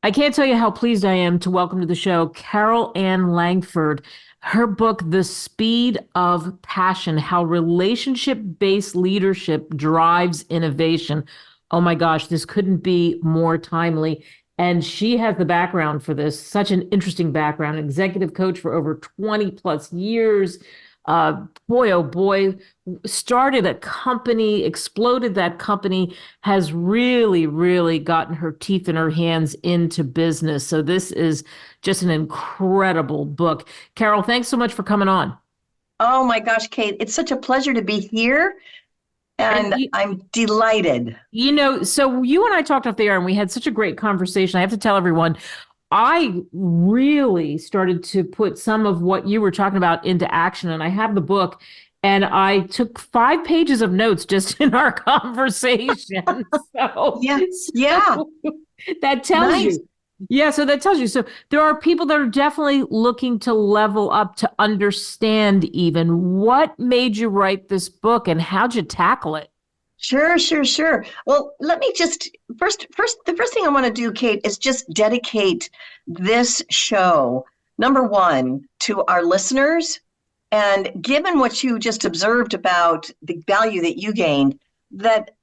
I can't tell you how pleased I am to welcome to the show Carol Ann Langford. Her book, The Speed of Passion, How Relationship-Based Leadership Drives Innovation. Oh my gosh, this couldn't be more timely. And she has the background for this, such an interesting background, executive coach for over 20 plus years. Boy, oh boy, started a company, exploded that company, has really, really gotten her teeth and her hands into business. So this is just an incredible book. Carol, thanks so much for coming on. Oh my gosh, Kate, it's such a pleasure to be here, And and I'm delighted. so you and I talked off the air and we had such a great conversation. I have to tell everyone, I really started to put some of what you were talking about into action. And I have the book and I took 5 pages of notes just in our conversation. So, Yeah, yeah, so that tells nice. you. Yeah, so that tells you. So there are people that are definitely looking to level up to understand even what made you write this book and how'd you tackle it? Sure, sure, sure. Well, let me just the first thing I want to do, Kate, is just dedicate this show, number one, to our listeners. And given what you just observed about the value that you gained,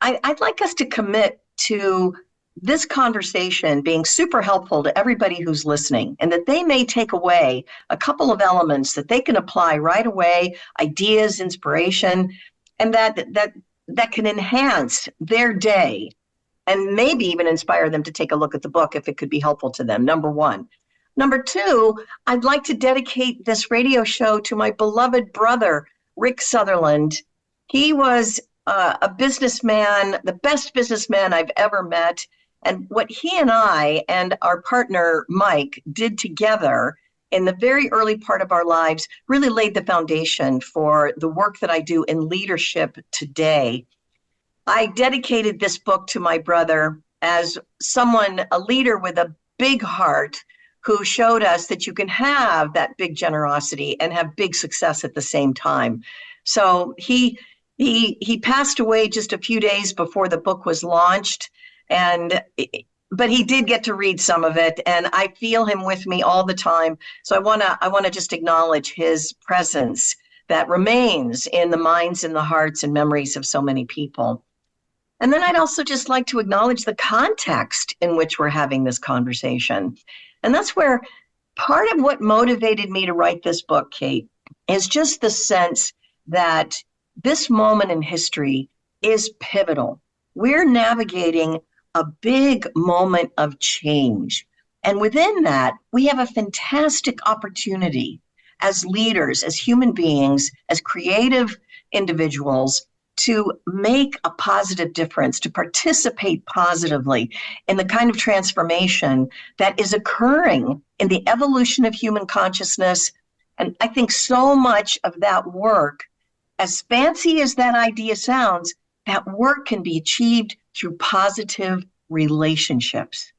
I'd like us to commit to this conversation being super helpful to everybody who's listening, and that they may take away a couple of elements that they can apply right away, ideas, inspiration, and that can enhance their day and maybe even inspire them to take a look at the book if it could be helpful to them. Number one. Number two, I'd like to dedicate this radio show to my beloved brother, Rick Sutherland. He was a businessman, the best businessman I've ever met. And what he and I and our partner, Mike, did together in the very early part of our lives really laid the foundation for the work that I do in leadership today. I dedicated this book to my brother as someone, a leader with a big heart, who showed us that you can have that big generosity and have big success at the same time. So he passed away just a few days before the book was launched, and but he did get to read some of it, and I feel him with me all the time. So I want to just acknowledge his presence that remains in the minds and the hearts and memories of so many people. And then I'd also just like to acknowledge the context in which we're having this conversation. And that's where part of what motivated me to write this book, Kate, is just the sense that this moment in history is pivotal. We're navigating a big moment of change. And within that, we have a fantastic opportunity as leaders, as human beings, as creative individuals to make a positive difference, to participate positively in the kind of transformation that is occurring in the evolution of human consciousness. And I think so much of that work, as fancy as that idea sounds, that work can be achieved through positive relationships.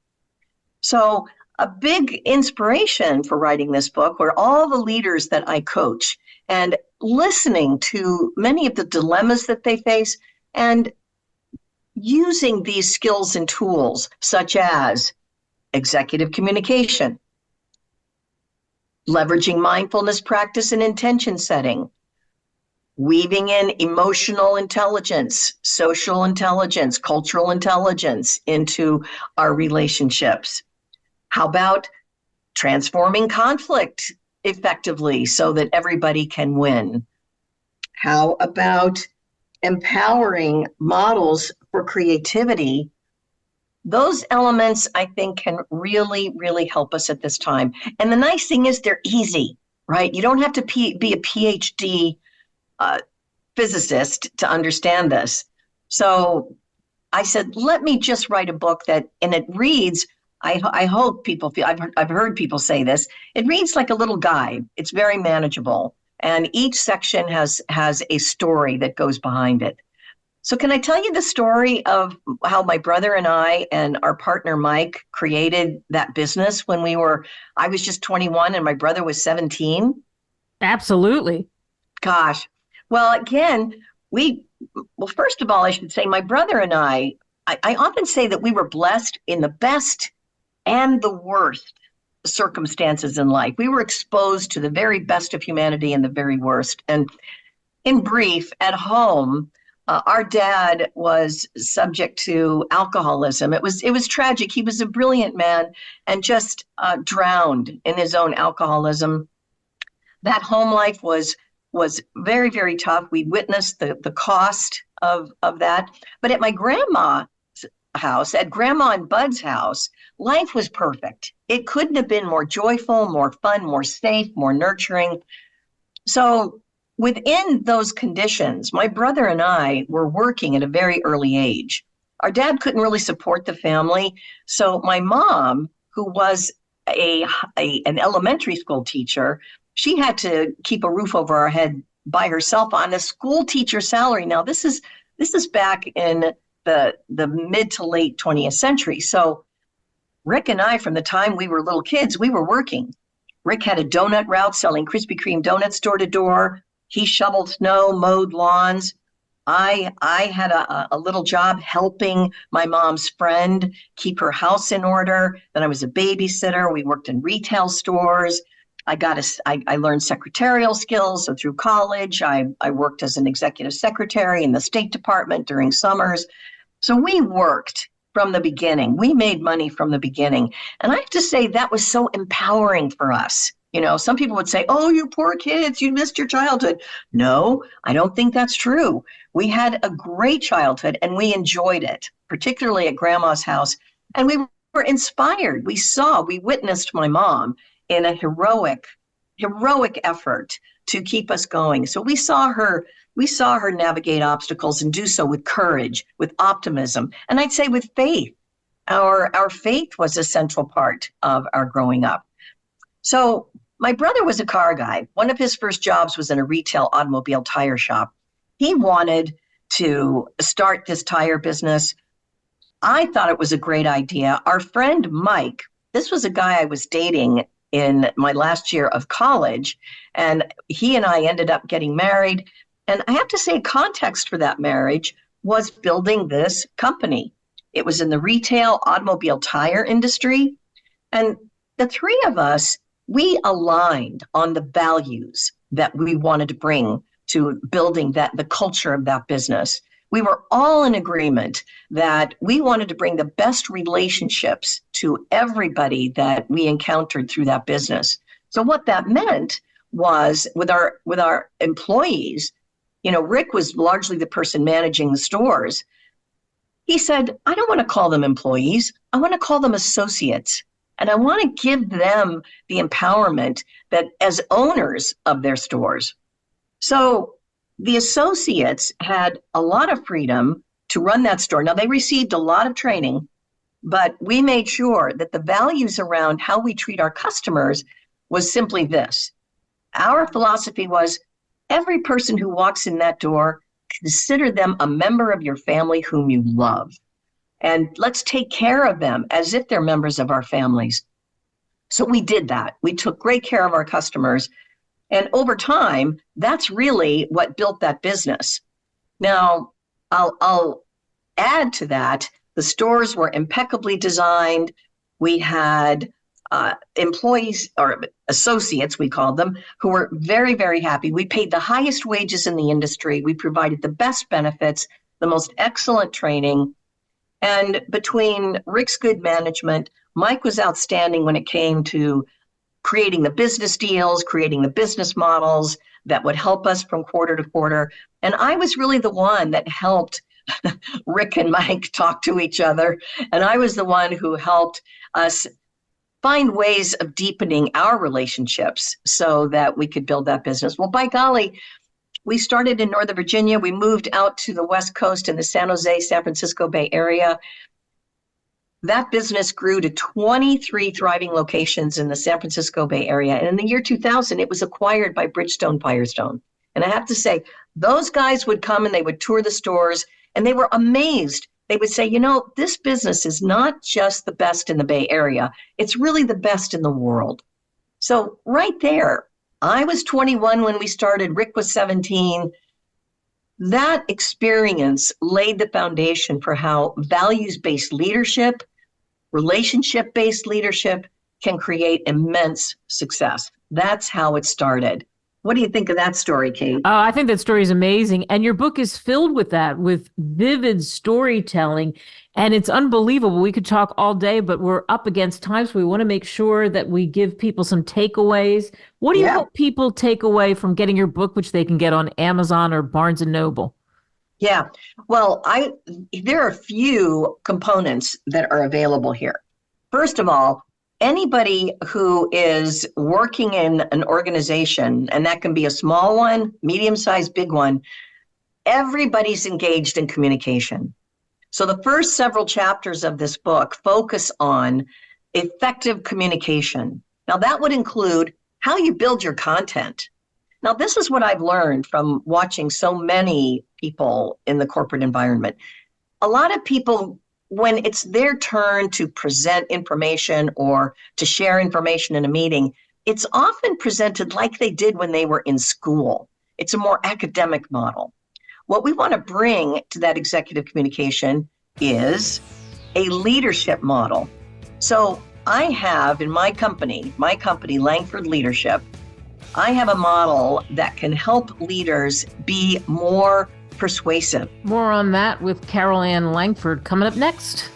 So a big inspiration for writing this book were all the leaders that I coach, and listening to many of the dilemmas that they face and using these skills and tools such as executive communication, leveraging mindfulness practice and intention setting, weaving in emotional intelligence, social intelligence, cultural intelligence into our relationships. How about transforming conflict effectively so that everybody can win? How about empowering models for creativity? Those elements, I think, can really, really help us at this time. And the nice thing is they're easy, right? You don't have to be a PhD physicist to understand this. So I said, let me just write a book and it reads, I hope people feel, I've heard people say this, it reads like a little guide. It's very manageable. And each section has a story that goes behind it. So can I tell you the story of how my brother and I and our partner Mike created that business when I was just 21 and my brother was 17? Absolutely. Gosh. Well, again, first of all, I should say my brother and I often say that we were blessed in the best and the worst circumstances in life. We were exposed to the very best of humanity and the very worst. And in brief, at home, our dad was subject to alcoholism. It was tragic. He was a brilliant man and just drowned in his own alcoholism. That home life was very, very tough. We witnessed the cost of that. But at my grandma's house, at Grandma and Bud's house, life was perfect. It couldn't have been more joyful, more fun, more safe, more nurturing. So within those conditions, my brother and I were working at a very early age. Our dad couldn't really support the family. So my mom, who was an elementary school teacher, she had to keep a roof over our head by herself on a school teacher salary. Now this is back in the mid to late 20th century. So Rick and I, from the time we were little kids, we were working. Rick had a donut route selling Krispy Kreme donuts door to door. He shoveled snow, mowed lawns. I had a little job helping my mom's friend keep her house in order. Then I was a babysitter. We worked in retail stores. I learned secretarial skills. So through college, I worked as an executive secretary in the State Department during summers. So we worked from the beginning. We made money from the beginning. And I have to say that was so empowering for us. You know, some people would say, oh, you poor kids, you missed your childhood. No, I don't think that's true. We had a great childhood and we enjoyed it, particularly at Grandma's house. And we were inspired. We witnessed my mom in a heroic effort to keep us going. So we saw her navigate obstacles and do so with courage, with optimism, and I'd say with faith. Our faith was a central part of our growing up. So my brother was a car guy. One of his first jobs was in a retail automobile tire shop. He wanted to start this tire business. I thought it was a great idea. Our friend Mike, this was a guy I was dating in my last year of college, and he and I ended up getting married. And I have to say, context for that marriage was building this company. It was in the retail automobile tire industry. And the three of us, we aligned on the values that we wanted to bring to building the culture of that business. We were all in agreement that we wanted to bring the best relationships to everybody that we encountered through that business. So what that meant was with our employees, you know, Rick was largely the person managing the stores. He said, I don't want to call them employees. I want to call them associates. And I want to give them the empowerment that as owners of their stores. So the associates had a lot of freedom to run that store. Now, they received a lot of training, but we made sure that the values around how we treat our customers was simply this. Our philosophy was every person who walks in that door, consider them a member of your family whom you love. And let's take care of them as if they're members of our families. So we did that. We took great care of our customers. And over time, that's really what built that business. Now, I'll add to that, the stores were impeccably designed. We had employees or associates, we called them, who were very, very happy. We paid the highest wages in the industry. We provided the best benefits, the most excellent training. And between Rick's good management, Mike was outstanding when it came to creating the business deals, creating the business models that would help us from quarter to quarter. And I was really the one that helped Rick and Mike talk to each other. And I was the one who helped us find ways of deepening our relationships so that we could build that business. Well, by golly, we started in Northern Virginia. We moved out to the West Coast in the San Jose, San Francisco Bay Area. That business grew to 23 thriving locations in the San Francisco Bay Area. And in the year 2000, it was acquired by Bridgestone Firestone. And I have to say, those guys would come and they would tour the stores and they were amazed. They would say, you know, this business is not just the best in the Bay Area. It's really the best in the world. So right there, I was 21 when we started. Rick was 17. That experience laid the foundation for how values-based leadership Relationship-based leadership can create immense success. That's how it started. What do you think of that story, Kate? I think that story is amazing. And your book is filled with that, with vivid storytelling. And it's unbelievable. We could talk all day, but we're up against time. So we want to make sure that we give people some takeaways. What do you Yeah. hope people take away from getting your book, which they can get on Amazon or Barnes and Noble? Yeah. Well, there are a few components that are available here. First of all, anybody who is working in an organization, and that can be a small one, medium-sized, big one, everybody's engaged in communication. So the first several chapters of this book focus on effective communication. Now, that would include how you build your content. Now, this is what I've learned from watching so many people in the corporate environment. A lot of people, when it's their turn to present information or to share information in a meeting, it's often presented like they did when they were in school. It's a more academic model. What we want to bring to that executive communication is a leadership model. So I have in my company, Langford Leadership, I have a model that can help leaders be more persuasive. More on that with Carol Ann Langford coming up next.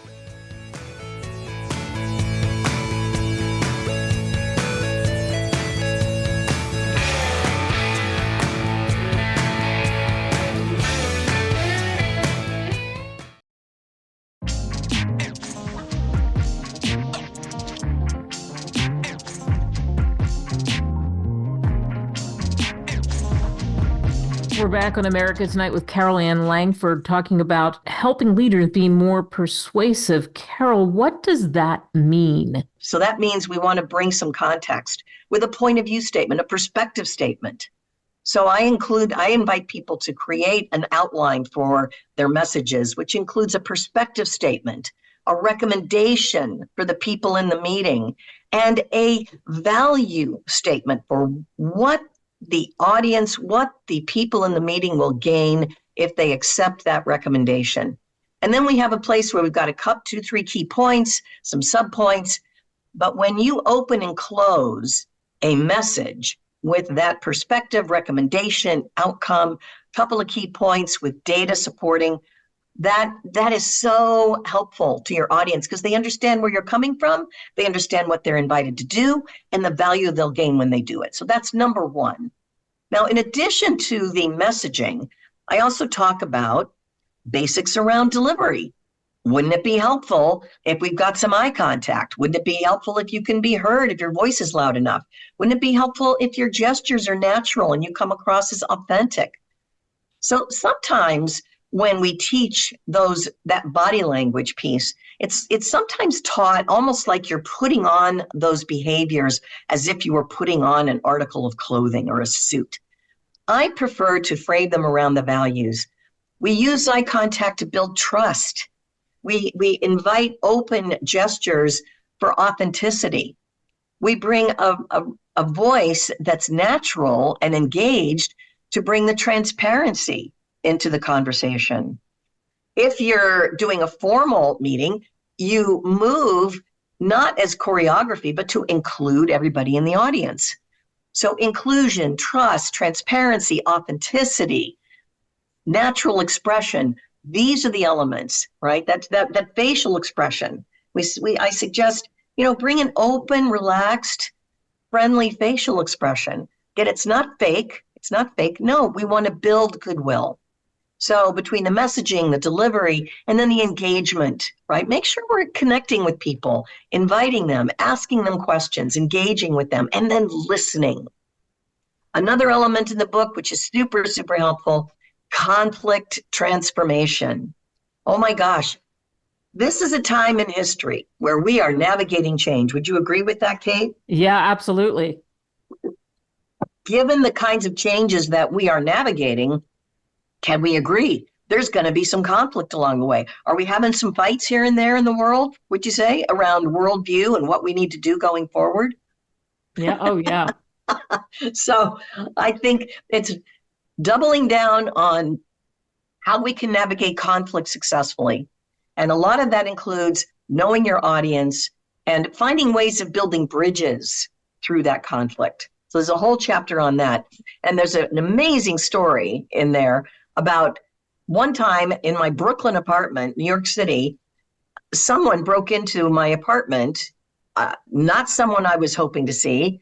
We're back on America Tonight with Carol Ann Langford talking about helping leaders be more persuasive. Carol, what does that mean? So that means we want to bring some context with a point of view statement, a perspective statement. So I invite people to create an outline for their messages, which includes a perspective statement, a recommendation for the people in the meeting, and a value statement for what the audience, what the people in the meeting will gain if they accept that recommendation. And then we have a place where we've got a cup, 2, 3 key points, some subpoints. But when you open and close a message with that perspective, recommendation, outcome, couple of key points with data supporting, that is so helpful to your audience because they understand where you're coming from, they understand what they're invited to do, and the value they'll gain when they do it. So that's number one. Now, in addition to the messaging, I also talk about basics around delivery. Wouldn't it be helpful if we've got some eye contact? Wouldn't it be helpful if you can be heard, if your voice is loud enough? Wouldn't it be helpful if your gestures are natural and you come across as authentic? So sometimes when we teach that body language piece, it's sometimes taught almost like you're putting on those behaviors as if you were putting on an article of clothing or a suit. I prefer to frame them around the values. We use eye contact to build trust. We invite open gestures for authenticity. We bring a voice that's natural and engaged to bring the transparency into the conversation. If you're doing a formal meeting, you move not as choreography, but to include everybody in the audience. So inclusion, trust, transparency, authenticity, natural expression, these are the elements, right? That facial expression. I suggest, bring an open, relaxed, friendly facial expression. Yet it's not fake. It's not fake. No, we want to build goodwill. So between the messaging, the delivery, and then the engagement, right? Make sure we're connecting with people, inviting them, asking them questions, engaging with them, and then listening. Another element in the book, which is super, super helpful, conflict transformation. Oh my gosh, this is a time in history where we are navigating change. Would you agree with that, Kate? Yeah, absolutely. Given the kinds of changes that we are navigating, can we agree? There's going to be some conflict along the way. Are we having some fights here and there in the world, would you say, around worldview and what we need to do going forward? Yeah. Oh, yeah. So I think it's doubling down on how we can navigate conflict successfully. And a lot of that includes knowing your audience, and finding ways of building bridges through that conflict. So there's a whole chapter on that. And there's an amazing story in there about one time in my Brooklyn apartment, New York City, someone broke into my apartment, not someone I was hoping to see,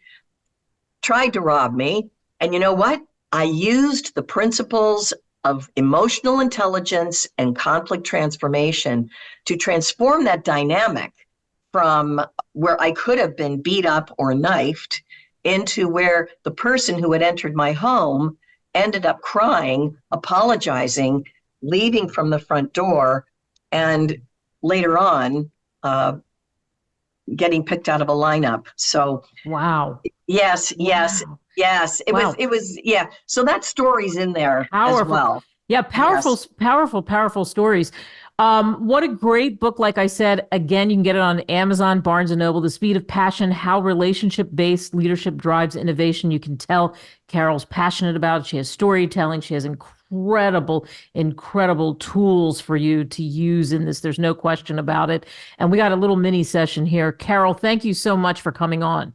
tried to rob me. And you know what? I used the principles of emotional intelligence and conflict transformation to transform that dynamic from where I could have been beat up or knifed into where the person who had entered my home ended up crying, apologizing, leaving from the front door, and later on getting picked out of a lineup. So wow. yes. Wow. It was yeah. So that story's in there Powerful. as well. Yeah, powerful, Yes. powerful stories. What a great book. Like I said, again, you can get it on Amazon, Barnes and Noble, The Speed of Passion, How Relationship-Based Leadership Drives Innovation. You can tell Carol's passionate about it. She has storytelling. She has incredible tools for you to use in this. There's no question about it. And we got a little mini session here. Carol, thank you so much for coming on.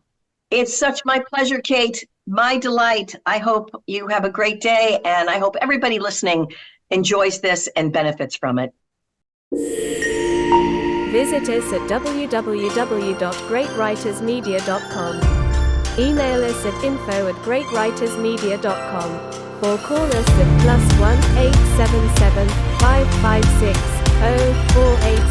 It's such my pleasure, Kate. My delight. I hope you have a great day, and I hope everybody listening enjoys this and benefits from it. Visit us at www.greatwritersmedia.com. Email us at info@greatwritersmedia.com or call us at +1 877 556 0483.